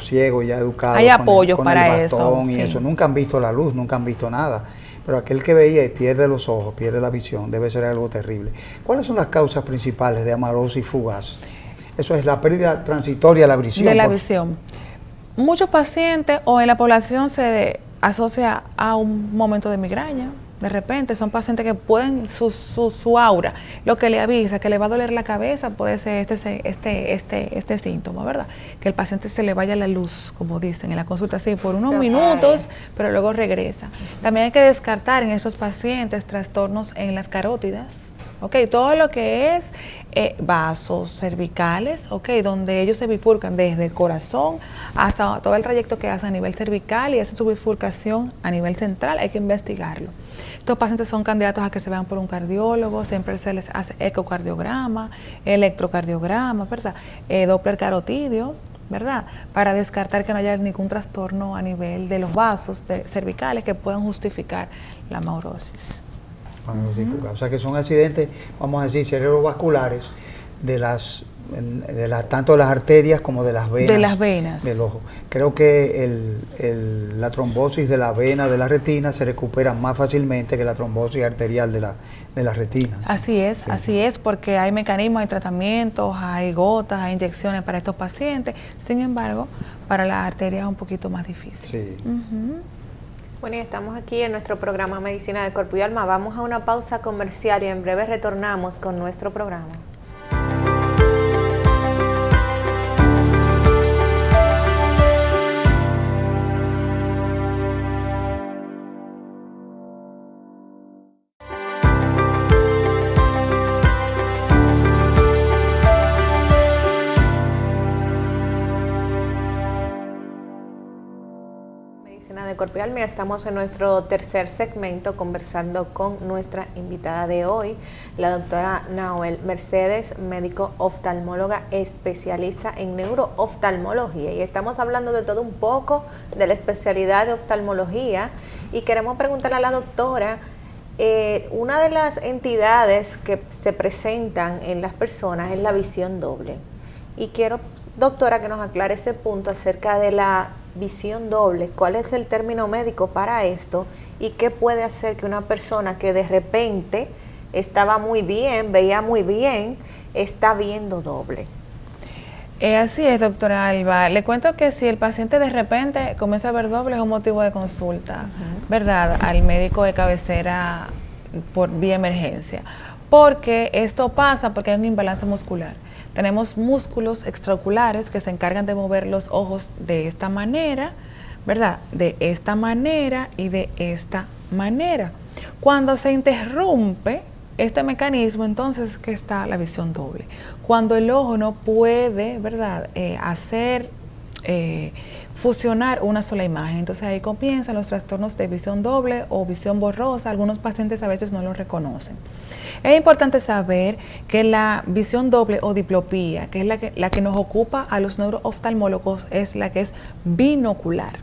ciegos ya educados. Hay apoyos con para el bastón eso. Y eso. Nunca han visto la luz, nunca han visto nada. Pero aquel que veía y pierde los ojos, pierde la visión, debe ser algo terrible. ¿Cuáles son las causas principales de amaurosis fugaz? Eso es la pérdida transitoria de la visión. De la visión. Muchos pacientes o en la población se asocia a un momento de migraña. De repente son pacientes que pueden, su aura, lo que le avisa que le va a doler la cabeza puede ser este síntoma, ¿verdad? Que el paciente se le vaya la luz, como dicen en la consulta, así por unos minutos, pero luego regresa. También hay que descartar en esos pacientes trastornos en las carótidas, ¿ok? Todo lo que es vasos cervicales, ¿ok? Donde ellos se bifurcan desde el corazón hasta todo el trayecto que hace a nivel cervical y hace su bifurcación a nivel central, hay que investigarlo. Estos pacientes son candidatos a que se vean por un cardiólogo, siempre se les hace ecocardiograma, electrocardiograma, ¿verdad? Doppler carotidio, ¿verdad? Para descartar que no haya ningún trastorno a nivel de los vasos cervicales que puedan justificar la maurosis. O sea que son accidentes, vamos a decir, cerebrovasculares tanto de las arterias como de las venas. De las venas. Del ojo. Creo que la trombosis de la vena de la retina se recupera más fácilmente que la trombosis arterial de la retina. Así es, porque hay mecanismos, hay tratamientos, hay gotas, hay inyecciones para estos pacientes. Sin embargo, para la arteria es un poquito más difícil. Sí. Bueno, y estamos aquí en nuestro programa Medicina de Cuerpo y Alma. Vamos a una pausa comercial y en breve retornamos con nuestro programa. De Cuerpo y Alma, estamos en nuestro tercer segmento conversando con nuestra invitada de hoy, la doctora Nahuel Mercedes, médico oftalmóloga especialista en neurooftalmología, y estamos hablando de todo un poco de la especialidad de oftalmología y queremos preguntarle a la doctora una de las entidades que se presentan en las personas es la visión doble, y quiero, doctora, que nos aclare ese punto acerca de la visión doble. ¿Cuál es el término médico para esto? ¿Y qué puede hacer que una persona que de repente estaba muy bien, veía muy bien, está viendo doble? Así es, doctora Alba. Le cuento que si el paciente de repente comienza a ver doble es un motivo de consulta, ¿verdad? Al médico de cabecera por vía emergencia. Porque esto pasa porque hay un imbalance muscular. Tenemos músculos extraoculares que se encargan de mover los ojos de esta manera, ¿verdad? De esta manera y de esta manera. Cuando se interrumpe este mecanismo, entonces que está la visión doble. Cuando el ojo no puede, ¿verdad?, fusionar una sola imagen. Entonces ahí comienzan los trastornos de visión doble o visión borrosa. Algunos pacientes a veces no lo reconocen. Es importante saber que la visión doble o diplopía, que es la que nos ocupa a los neurooftalmólogos, es la que es binocular.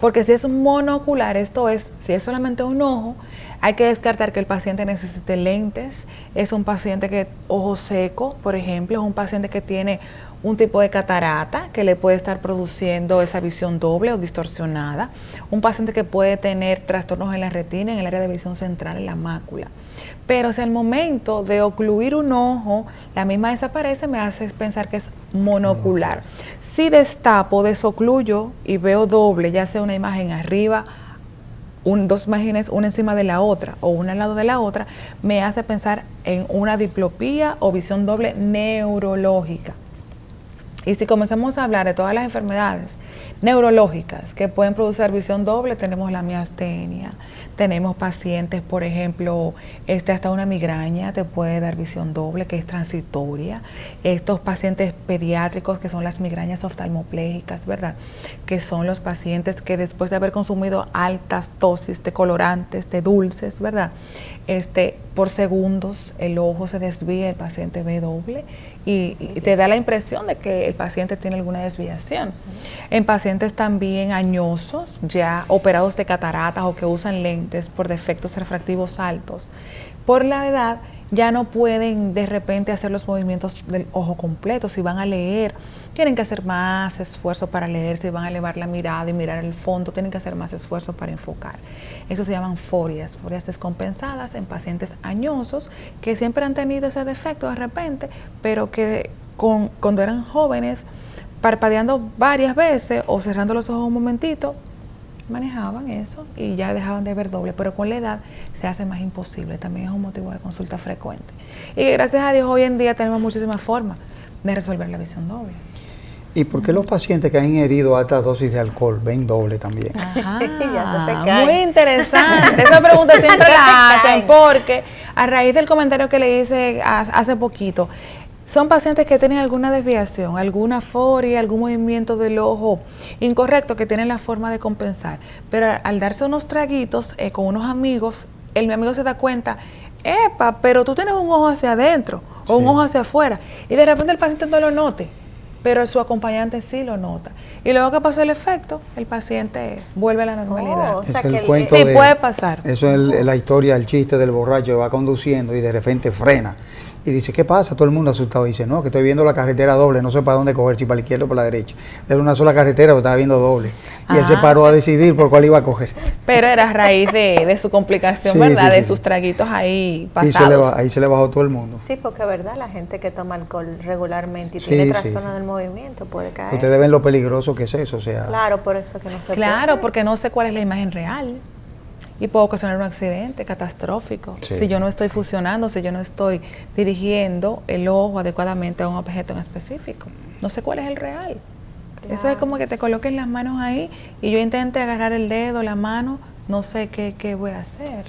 Porque si es monocular, esto es, si es solamente un ojo, hay que descartar que el paciente necesite lentes. Es un paciente que ojo seco, por ejemplo, es un paciente que tiene un tipo de catarata que le puede estar produciendo esa visión doble o distorsionada. Un paciente que puede tener trastornos en la retina, en el área de visión central, en la mácula. Pero si al momento de ocluir un ojo, la misma desaparece, me hace pensar que es monocular. Si destapo, desocluyo y veo doble, ya sea una imagen arriba, dos imágenes una encima de la otra o una al lado de la otra, me hace pensar en una diplopía o visión doble neurológica. Y si comenzamos a hablar de todas las enfermedades neurológicas que pueden producir visión doble, tenemos la miastenia, tenemos pacientes, por ejemplo, hasta una migraña te puede dar visión doble, que es transitoria. Estos pacientes pediátricos, que son las migrañas oftalmoplégicas, ¿verdad? Que son los pacientes que después de haber consumido altas dosis de colorantes, de dulces, ¿verdad? Por segundos el ojo se desvía, el paciente ve doble y te da la impresión de que el paciente tiene alguna desviación. En pacientes también añosos, ya operados de cataratas o que usan lentes por defectos refractivos altos, por la edad ya no pueden de repente hacer los movimientos del ojo completo. Si van a leer, tienen que hacer más esfuerzo para leer. Si van a elevar la mirada y mirar el fondo, tienen que hacer más esfuerzo para enfocar. Eso se llaman forias descompensadas en pacientes añosos que siempre han tenido ese defecto de repente, pero que cuando eran jóvenes, parpadeando varias veces o cerrando los ojos un momentito, manejaban eso y ya dejaban de ver doble, pero con la edad se hace más imposible. También es un motivo de consulta frecuente. Y gracias a Dios hoy en día tenemos muchísimas formas de resolver la visión doble. ¿Y por qué los pacientes que han ingerido altas dosis de alcohol ven doble también? Muy interesante. Esa pregunta siempre la hacen porque a raíz del comentario que le hice hace poquito, son pacientes que tienen alguna desviación, alguna foria, algún movimiento del ojo incorrecto que tienen la forma de compensar. Pero al darse unos traguitos con unos amigos, mi amigo se da cuenta, ¡epa! Pero tú tienes un ojo hacia adentro o un ojo hacia afuera. Y de repente el paciente no lo note, pero su acompañante sí lo nota. Y luego que pasa el efecto, el paciente vuelve a la normalidad. O sea, es el cuento sí, puede pasar. Eso es la historia, el chiste del borracho que va conduciendo y de repente frena. Y dice, ¿qué pasa? Todo el mundo asustado. Dice, no, que estoy viendo la carretera doble, no sé para dónde coger, si para la izquierda o para la derecha. Era una sola carretera, pero estaba viendo doble. Y él se paró a decidir por cuál iba a coger. Pero era a raíz de su complicación, sí, ¿verdad? Sí, de sus traguitos ahí pasados. Ahí se le bajó todo el mundo. Sí, porque verdad, la gente que toma alcohol regularmente y tiene trastorno del movimiento puede caer. Ustedes ven lo peligroso que es eso, o sea. Claro, por eso que no se puede. Porque no sé cuál es la imagen real. Y puede ocasionar un accidente catastrófico. Sí. Si yo no estoy fusionando, si yo no estoy dirigiendo el ojo adecuadamente a un objeto en específico. No sé cuál es el real. Claro. Eso es como que te coloquen las manos ahí y yo intente agarrar el dedo, la mano, no sé qué voy a hacer.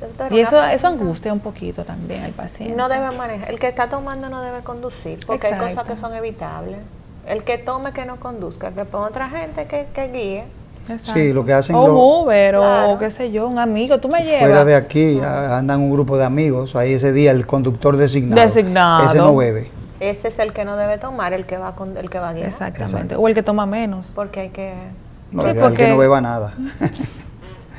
Doctora, y eso angustia un poquito también al paciente. No debe manejar. El que está tomando no debe conducir, porque hay cosas que son evitables. El que tome que no conduzca, que ponga otra gente que guíe. Exacto. Sí, lo que hacen o un Uber, o qué sé yo, un amigo, tú me llevas. Fuera de aquí andan un grupo de amigos, ahí ese día el conductor designado. Ese no bebe. Ese es el que no debe tomar, el que va a guiar. Exactamente. Exacto. O el que toma menos. Porque hay que... No, sí, el que no beba nada.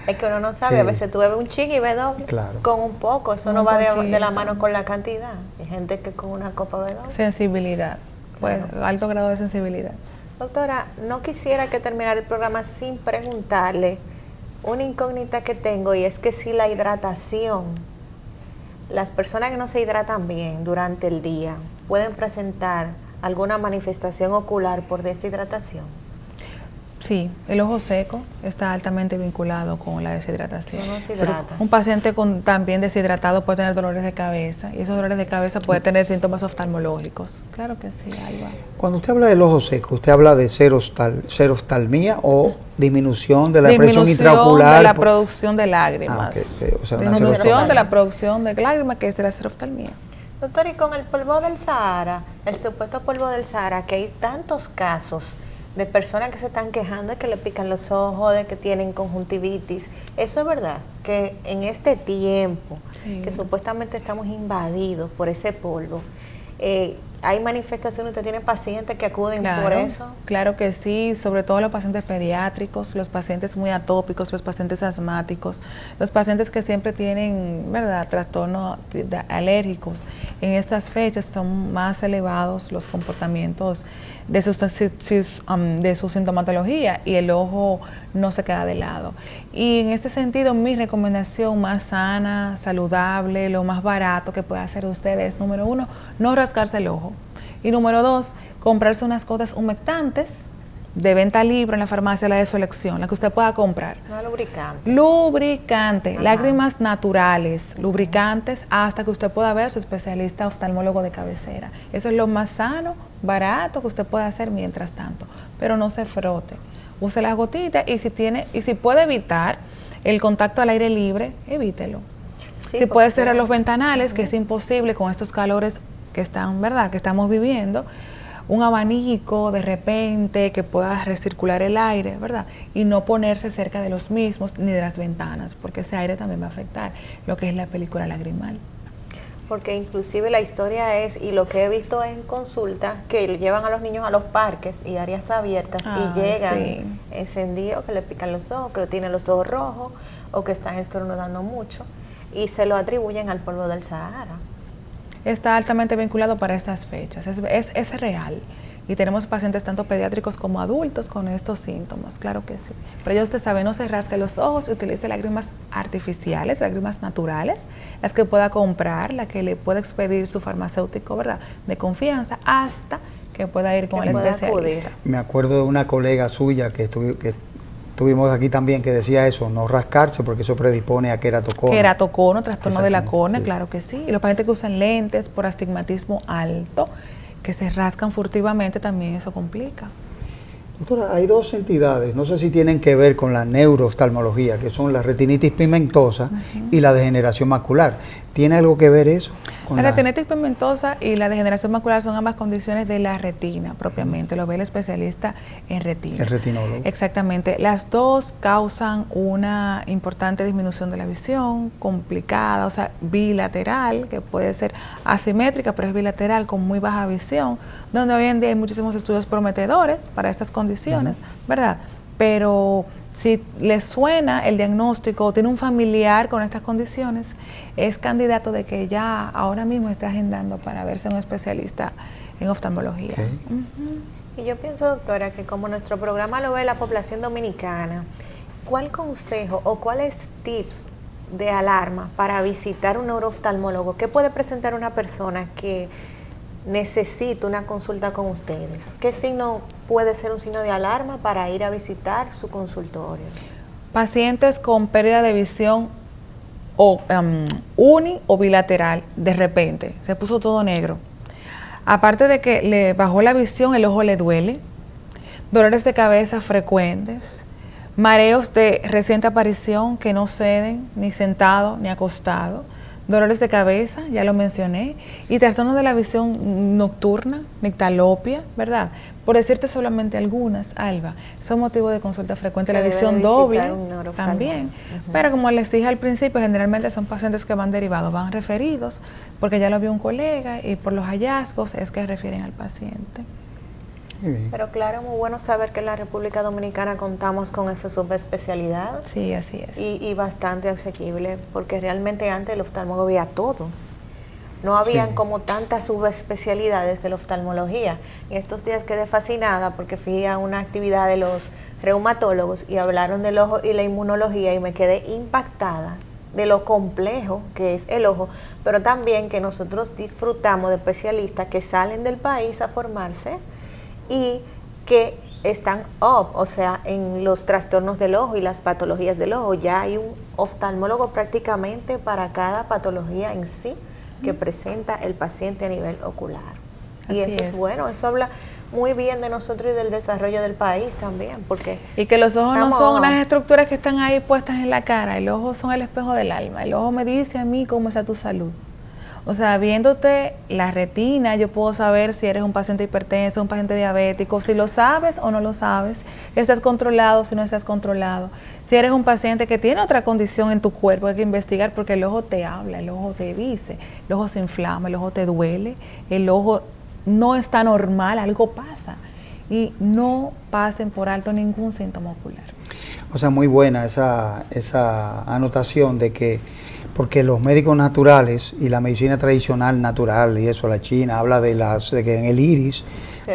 Es que uno no sabe, a veces tú bebes un chiqui y bebes doble. Claro. Con un poco, eso no va de la mano con la cantidad. Hay gente que con una copa bebe doble. Sensibilidad, pues alto grado de sensibilidad. Doctora, no quisiera que terminara el programa sin preguntarle una incógnita que tengo, y es que si la hidratación, las personas que no se hidratan bien durante el día, pueden presentar alguna manifestación ocular por deshidratación. Sí, el ojo seco está altamente vinculado con la deshidratación. No se hidrata. Un paciente también deshidratado puede tener dolores de cabeza y esos dolores de cabeza pueden tener síntomas oftalmológicos. Claro que sí, ahí va. Cuando usted habla del ojo seco, ¿usted habla de xeroftalmia o disminución de la presión intraocular? De la producción de lágrimas. O sea, disminución de la producción de lágrimas, que es de la xeroftalmia. Doctor, y con el polvo del Sahara, el supuesto polvo del Sahara, que hay tantos casos de personas que se están quejando de que le pican los ojos, de que tienen conjuntivitis. ¿Eso es verdad? Que en este tiempo, que supuestamente estamos invadidos por ese polvo, ¿hay manifestaciones? ¿Usted tiene pacientes que acuden por eso? Claro que sí, sobre todo los pacientes pediátricos, los pacientes muy atópicos, los pacientes asmáticos, los pacientes que siempre tienen, ¿verdad?, trastornos alérgicos. En estas fechas son más elevados los comportamientos de su sintomatología y el ojo no se queda de lado. Y en este sentido, mi recomendación más sana, saludable, lo más barato que puede hacer usted es, número 1, no rascarse el ojo. Y número 2, comprarse unas gotas humectantes de venta libre en la farmacia, la de su elección, la que usted pueda comprar. No lubricante. Lubricante, lágrimas naturales, lubricantes, hasta que usted pueda ver a su especialista oftalmólogo de cabecera. Eso es lo más sano, barato que usted puede hacer mientras tanto. Pero no se frote. Use las gotitas y si puede evitar el contacto al aire libre, evítelo. Sí, si puede cerrar los ventanales, que es imposible con estos calores que están, ¿verdad?, que estamos viviendo, un abanico de repente que pueda recircular el aire, ¿verdad? Y no ponerse cerca de los mismos ni de las ventanas, porque ese aire también va a afectar lo que es la película lagrimal. Porque inclusive la historia es, y lo que he visto en consulta, que llevan a los niños a los parques y áreas abiertas y llegan encendidos, que le pican los ojos, que tienen los ojos rojos o que están estornudando mucho y se lo atribuyen al polvo del Sahara. Está altamente vinculado para estas fechas, es real. Y tenemos pacientes tanto pediátricos como adultos con estos síntomas, claro que sí. Pero ya usted sabe, no se rasque los ojos, utilice lágrimas artificiales, lágrimas naturales, las que pueda comprar, la que le pueda expedir su farmacéutico, ¿verdad?, de confianza, hasta que pueda ir con el especialista. Me acuerdo de una colega suya que tuvimos aquí también que decía eso, no rascarse porque eso predispone a queratocono. Queratocono, trastorno de la córnea, claro que sí. Y los pacientes que usan lentes por astigmatismo alto, que se rascan furtivamente, también eso complica. Doctora, hay dos entidades, no sé si tienen que ver con la neurooftalmología, que son la retinitis pigmentosa y la degeneración macular. ¿Tiene algo que ver eso? La retinitis pigmentosa y la degeneración macular son ambas condiciones de la retina propiamente, lo ve el especialista en retina. El retinólogo. Exactamente. Las dos causan una importante disminución de la visión, complicada, o sea, bilateral, que puede ser asimétrica, pero es bilateral, con muy baja visión, donde hoy en día hay muchísimos estudios prometedores para estas condiciones, ¿verdad? Pero si le suena el diagnóstico o tiene un familiar con estas condiciones, es candidato de que ya ahora mismo está agendando para verse un especialista en oftalmología. Okay. Y yo pienso, doctora, que como nuestro programa lo ve la población dominicana, ¿cuál consejo o cuáles tips de alarma para visitar un neurooftalmólogo? ¿Qué puede presentar una persona que necesita una consulta con ustedes? ¿Qué signo puede ser un signo de alarma para ir a visitar su consultorio? Pacientes con pérdida de visión o uni o bilateral, de repente, se puso todo negro. Aparte de que le bajó la visión, el ojo le duele, dolores de cabeza frecuentes, mareos de reciente aparición que no ceden ni sentado ni acostado, dolores de cabeza, ya lo mencioné, y trastornos de la visión nocturna, nictalopia, ¿verdad? Por decirte solamente algunas, Alba, son motivo de consulta frecuente. La visión doble también, pero como les dije al principio, generalmente son pacientes que van derivados, van referidos, porque ya lo vio un colega y por los hallazgos es que refieren al paciente. Pero claro, muy bueno saber que en la República Dominicana contamos con esa subespecialidad. Sí, así es. Y bastante asequible, porque realmente antes el oftalmólogo veía todo. No habían como tantas subespecialidades de la oftalmología. En estos días quedé fascinada porque fui a una actividad de los reumatólogos y hablaron del ojo y la inmunología y me quedé impactada de lo complejo que es el ojo, pero también que nosotros disfrutamos de especialistas que salen del país a formarse y que están o sea, en los trastornos del ojo y las patologías del ojo. Ya hay un oftalmólogo prácticamente para cada patología en sí que presenta el paciente a nivel ocular. Y eso es bueno, eso habla muy bien de nosotros y del desarrollo del país también, porque y que los ojos no son unas estructuras que están ahí puestas en la cara, el ojo son el espejo del alma, el ojo me dice a mí cómo está tu salud. O sea, viéndote la retina, yo puedo saber si eres un paciente hipertenso, un paciente diabético, si lo sabes o no lo sabes, si estás controlado, si no estás controlado. Si eres un paciente que tiene otra condición en tu cuerpo, hay que investigar porque el ojo te habla, el ojo te dice, el ojo se inflama, el ojo te duele, el ojo no está normal, algo pasa. Y no pasen por alto ningún síntoma ocular. O sea, muy buena esa anotación de que, porque los médicos naturales y la medicina tradicional natural, y eso, la china, habla de que en el iris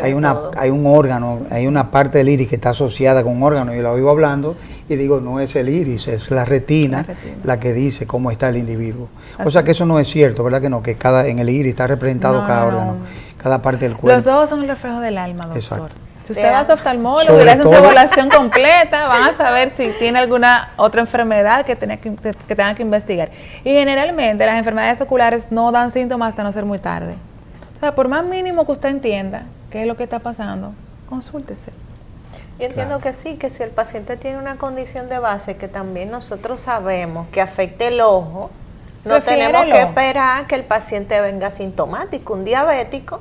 hay un órgano, hay una parte del iris que está asociada con un órgano, y lo oigo hablando y digo, no es el iris, es la retina la que dice cómo está el individuo. Así. O sea que eso no es cierto, ¿verdad que no? Que en el iris está representado cada órgano, cada parte del cuerpo. Los ojos son el reflejo del alma, doctor. Exacto. Si usted va a su oftalmólogo y le hacen su evaluación completa, van a saber si tiene alguna otra enfermedad que tengan que investigar. Y generalmente las enfermedades oculares no dan síntomas hasta no ser muy tarde. O sea, por más mínimo que usted entienda qué es lo que está pasando, consúltese. Yo entiendo que sí, que si el paciente tiene una condición de base que también nosotros sabemos que afecte el ojo, no tenemos que esperar que el paciente venga asintomático. Un diabético,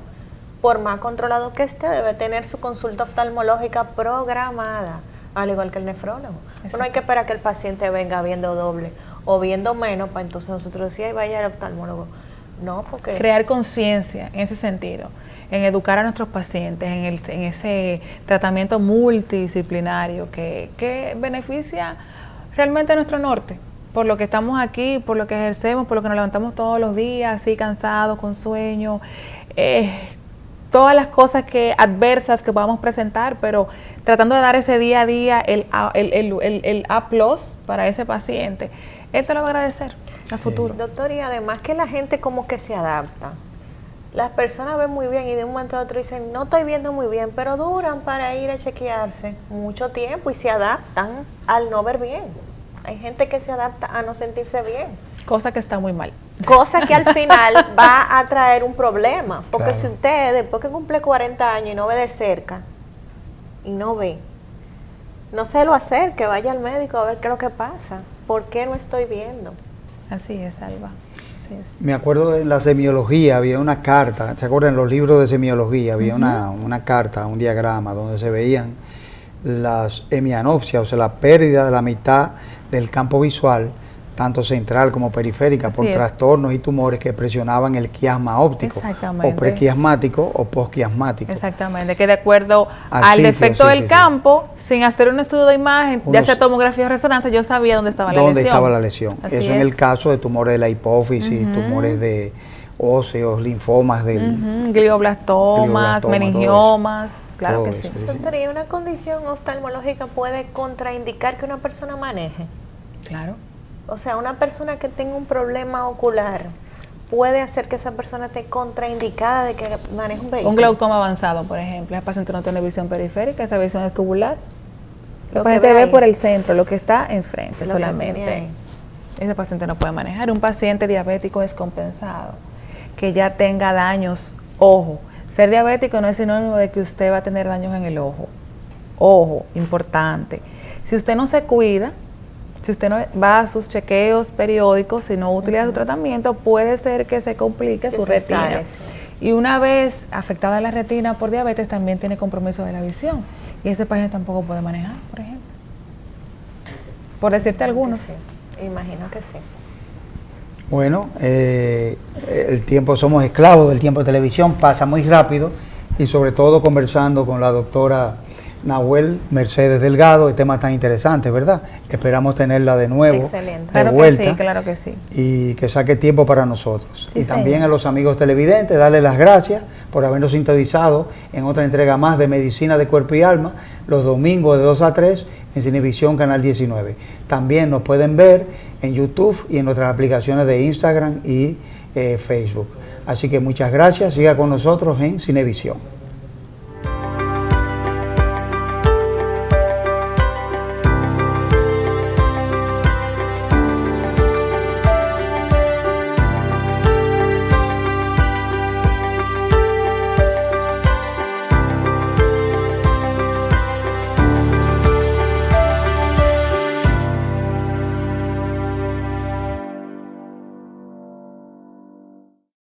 por más controlado que esté, debe tener su consulta oftalmológica programada, al igual que el nefrólogo. No hay que esperar que el paciente venga viendo doble o viendo menos para entonces nosotros decir, vaya al oftalmólogo. No, porque... Crear conciencia en ese sentido, en educar a nuestros pacientes, en ese tratamiento multidisciplinario que beneficia realmente a nuestro norte, por lo que estamos aquí, por lo que ejercemos, por lo que nos levantamos todos los días, así cansados, con sueño, todas las cosas adversas que podamos presentar, pero tratando de dar ese día a día el A+ para ese paciente. Él te lo va a agradecer a futuro. Doctor, y además que la gente como que se adapta. Las personas ven muy bien y de un momento a otro dicen, no estoy viendo muy bien, pero duran para ir a chequearse mucho tiempo y se adaptan al no ver bien. Hay gente que se adapta a no sentirse bien. Cosa que está muy mal. Cosa que al final va a traer un problema. Porque si usted, después que cumple 40 años y no ve de cerca, y no ve, no se lo acerque, vaya al médico a ver qué es lo que pasa. ¿Por qué no estoy viendo? Así es, Alba. Así es. Me acuerdo en la semiología, había una carta, ¿se acuerdan? En los libros de semiología había una carta, un diagrama donde se veían las hemianopsias, o sea, la pérdida de la mitad del campo visual, tanto central como periférica, por trastornos y tumores que presionaban el quiasma óptico, o prequiasmático o posquiasmático. Exactamente, que de acuerdo al defecto del campo, sin hacer un estudio de imagen, ya sea tomografía o resonancia, yo sabía dónde estaba la lesión. ¿Dónde estaba la lesión? Eso en el caso de tumores de la hipófisis, tumores de óseos, linfomas del... Glioblastomas, meningiomas, claro que sí. Doctor, ¿y una condición oftalmológica puede contraindicar que una persona maneje? Claro. O sea, una persona que tenga un problema ocular puede hacer que esa persona esté contraindicada de que maneje un vehículo. Un glaucoma avanzado, por ejemplo, el paciente no tiene visión periférica, esa visión es tubular. El paciente ve por el centro, lo que está enfrente solamente. Ese paciente no puede manejar. Un paciente diabético descompensado, que ya tenga daños, ojo, ser diabético no es sinónimo de que usted va a tener daños en el ojo. Ojo, importante. Si usted no se cuida, si usted no va a sus chequeos periódicos, si no utiliza su tratamiento, puede ser que se complique su retina. Y una vez afectada la retina por diabetes, también tiene compromiso de la visión. Y ese paciente tampoco puede manejar, por ejemplo. Por decirte algunos. Sí. Imagino que sí. Bueno, el tiempo, somos esclavos del tiempo de televisión, pasa muy rápido, y sobre todo conversando con la doctora Nahuel Mercedes Delgado, temas tan interesantes, ¿verdad? Esperamos tenerla de nuevo. Excelente. De vuelta, claro que sí. Y que saque tiempo para nosotros. Sí, y también a los amigos televidentes, darles las gracias por habernos sintonizado en otra entrega más de Medicina de Cuerpo y Alma, los domingos de 2 a 3 en Cinevisión Canal 19. También nos pueden ver en YouTube y en nuestras aplicaciones de Instagram y Facebook. Así que muchas gracias, siga con nosotros en Cinevisión.